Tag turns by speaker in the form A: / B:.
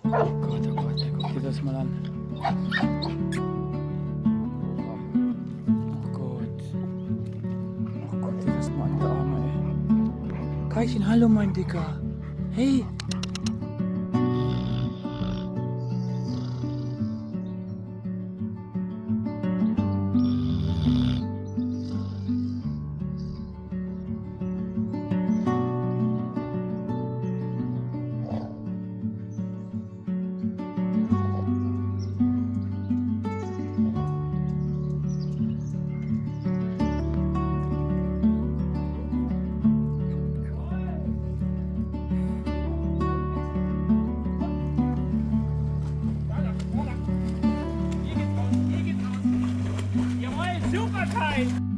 A: Oh Gott, ey, guck dir das mal an. Oh Gott. Oh, guck dir das mal an, der Arme, ey. Kaichen, hallo, mein Dicker. Hey.
B: Super Kai!